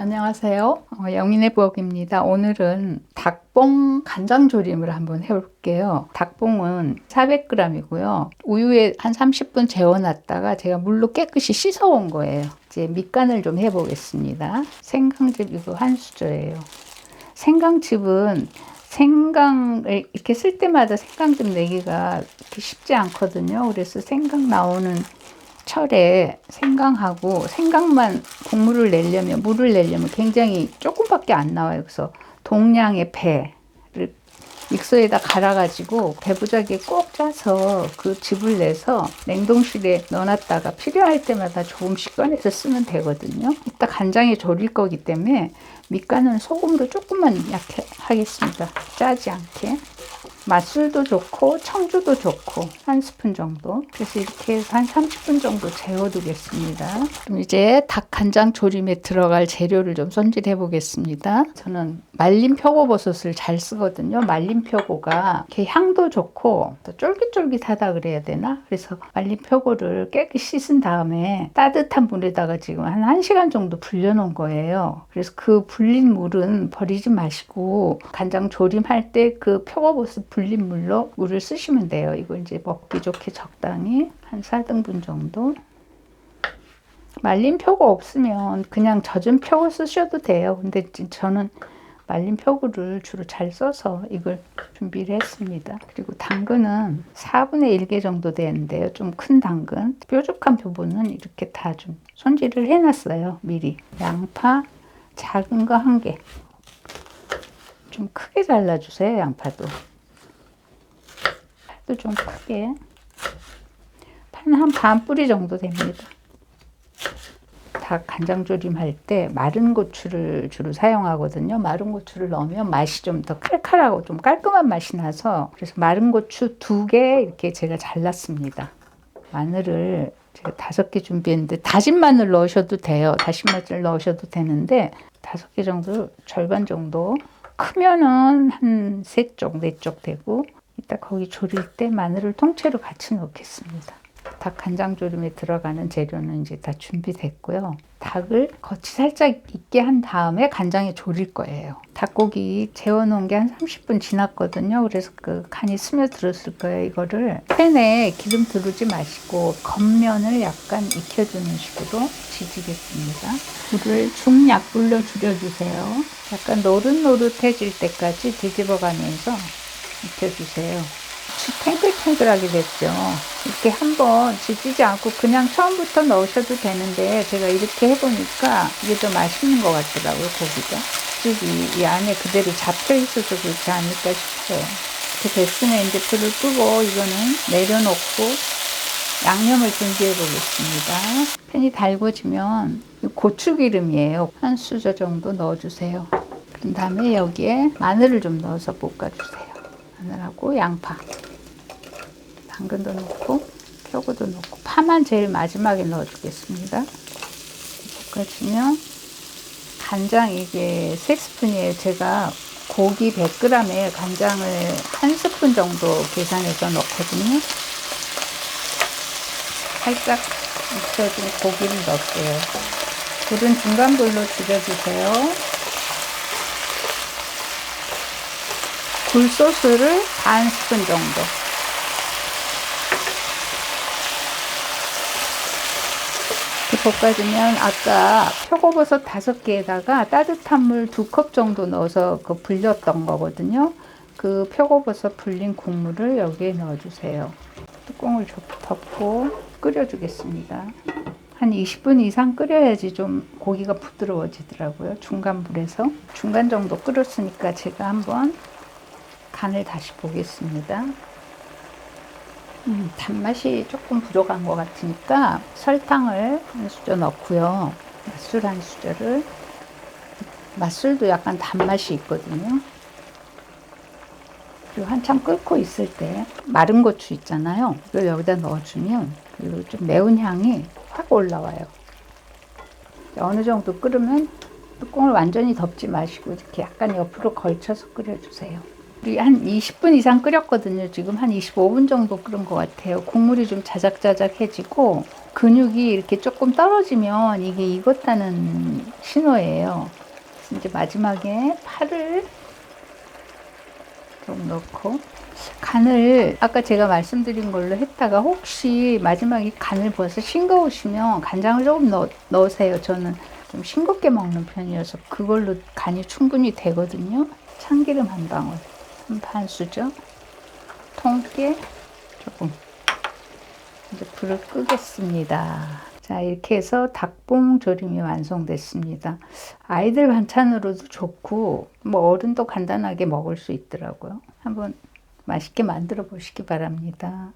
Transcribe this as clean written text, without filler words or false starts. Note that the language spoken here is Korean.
안녕하세요. 영인의 부엌입니다. 오늘은 닭봉 간장조림을 한번 해볼게요. 닭봉은 400g이고요. 우유에 한 30분 재워놨다가 제가 물로 깨끗이 씻어온 거예요. 이제 밑간을 좀 해보겠습니다. 생강즙 이거 한 수저예요. 생강즙은 생강을 이렇게 쓸 때마다 생강즙 내기가 이렇게 쉽지 않거든요. 그래서 생강 나오는 철에 생강하고 생강만 국물을 내려면 물을 내려면 굉장히 조금밖에 안 나와요. 그래서 동량의 배를 믹서에다 갈아가지고 배부작에 꼭 짜서 그 즙을 내서 냉동실에 넣어놨다가 필요할 때마다 조금씩 꺼내서 쓰면 되거든요. 이따 간장에 졸일 거기 때문에 밑간은 소금으로 조금만 약해 하겠습니다. 짜지 않게. 맛술도 좋고 청주도 좋고 한 스푼 정도. 그래서 이렇게 해서 한 30분 정도 재워두겠습니다. 그럼 이제 닭 간장 조림에 들어갈 재료를 좀 손질해 보겠습니다. 저는 말린 표고버섯을 잘 쓰거든요. 말린 표고가 이렇게 향도 좋고 또 쫄깃쫄깃하다 그래야 되나? 그래서 말린 표고를 깨끗이 씻은 다음에 따뜻한 물에다가 지금 한 1시간 정도 불려 놓은 거예요. 그래서 그 불린 물은 버리지 마시고 간장 조림할 때 그 표고버섯 불린 물로 물을 쓰시면 돼요. 이거 이제 먹기 좋게 적당히 한 4등분 정도. 말린 표고 없으면 그냥 젖은 표고 쓰셔도 돼요. 근데 저는 말린 표고를 주로 잘 써서 이걸 준비를 했습니다. 그리고 당근은 4분의 1개 정도 되는데요. 좀 큰 당근. 뾰족한 부분은 이렇게 다 좀 손질을 해놨어요. 미리. 양파 작은 거 1개. 좀 크게 잘라주세요. 양파도. 파도 좀 크게. 파는 한 반 뿌리 정도 됩니다. 닭 간장조림 할 때 마른 고추를 주로 사용하거든요. 마른 고추를 넣으면 맛이 좀 더 칼칼하고 좀 깔끔한 맛이 나서 그래서 마른 고추 2개 이렇게 제가 잘랐습니다. 마늘을 제가 5개 준비했는데 다진 마늘 넣으셔도 돼요. 다진 마늘 넣으셔도 되는데 5개 정도, 절반 정도. 크면은 한 3쪽, 4쪽 되고 이따 거기 졸일 때 마늘을 통째로 같이 넣겠습니다. 닭 간장조림에 들어가는 재료는 이제 다 준비됐고요. 닭을 겉이 살짝 익게 한 다음에 간장에 졸일 거예요. 닭고기 재워놓은 게 한 30분 지났거든요. 그래서 그 간이 스며들었을 거예요. 이거를 팬에 기름 두르지 마시고 겉면을 약간 익혀주는 식으로 지지겠습니다. 불을 중약불로 줄여주세요. 약간 노릇노릇해질 때까지 뒤집어가면서 익혀주세요. 탱글탱글하게 됐죠. 이렇게 한번 지지지 않고 그냥 처음부터 넣으셔도 되는데 제가 이렇게 해보니까 이게 더 맛있는 것 같더라고요. 고기가 즙이 이 안에 그대로 잡혀 있어서 그렇지 않을까 싶어요. 이렇게 됐으면 이제 불을 끄고 이거는 내려놓고 양념을 준비해 보겠습니다. 팬이 달궈지면 고추기름이에요. 한 수저 정도 넣어주세요. 그런 다음에 여기에 마늘을 좀 넣어서 볶아주세요. 마늘하고 양파, 당근도 넣고 표고도 넣고 파만 제일 마지막에 넣어주겠습니다. 볶아주면 간장 이게 3스푼이에요. 제가 고기 100g에 간장을 1스푼 정도 계산해서 넣거든요. 살짝 익혀준 고기를 넣을게요. 불은 중간불로 줄여주세요. 굴소스를 반 스푼 정도. 이렇게 볶아주면 아까 표고버섯 5개에다가 따뜻한 물 2컵 정도 넣어서 그 불렸던 거거든요. 그 표고버섯 불린 국물을 여기에 넣어주세요. 뚜껑을 덮고 끓여주겠습니다. 한 20분 이상 끓여야지 좀 고기가 부드러워지더라고요. 중간 불에서. 중간 정도 끓였으니까 제가 한번 간을 다시 보겠습니다. 단맛이 조금 부족한 것 같으니까 설탕을 한 수저 넣고요. 맛술 한 수저를. 맛술도 약간 단맛이 있거든요. 그리고 한참 끓고 있을 때 마른 고추 있잖아요. 이걸 여기다 넣어주면 그리고 좀 매운 향이 확 올라와요. 어느 정도 끓으면 뚜껑을 완전히 덮지 마시고 이렇게 약간 옆으로 걸쳐서 끓여주세요. 우리 한 20분 이상 끓였거든요. 지금 한 25분 정도 끓은 것 같아요. 국물이 좀 자작자작해지고 근육이 이렇게 조금 떨어지면 이게 익었다는 신호예요. 그래서 이제 마지막에 파를 좀 넣고 간을 아까 제가 말씀드린 걸로 했다가 혹시 마지막에 간을 벌써 싱거우시면 간장을 조금 넣으세요. 저는 좀 싱겁게 먹는 편이어서 그걸로 간이 충분히 되거든요. 참기름 한 방울, 한 수저, 통깨 조금. 이제 불을 끄겠습니다. 자, 이렇게 해서 닭봉 조림이 완성됐습니다. 아이들 반찬으로도 좋고 뭐 어른도 간단하게 먹을 수 있더라고요. 한번 맛있게 만들어 보시기 바랍니다.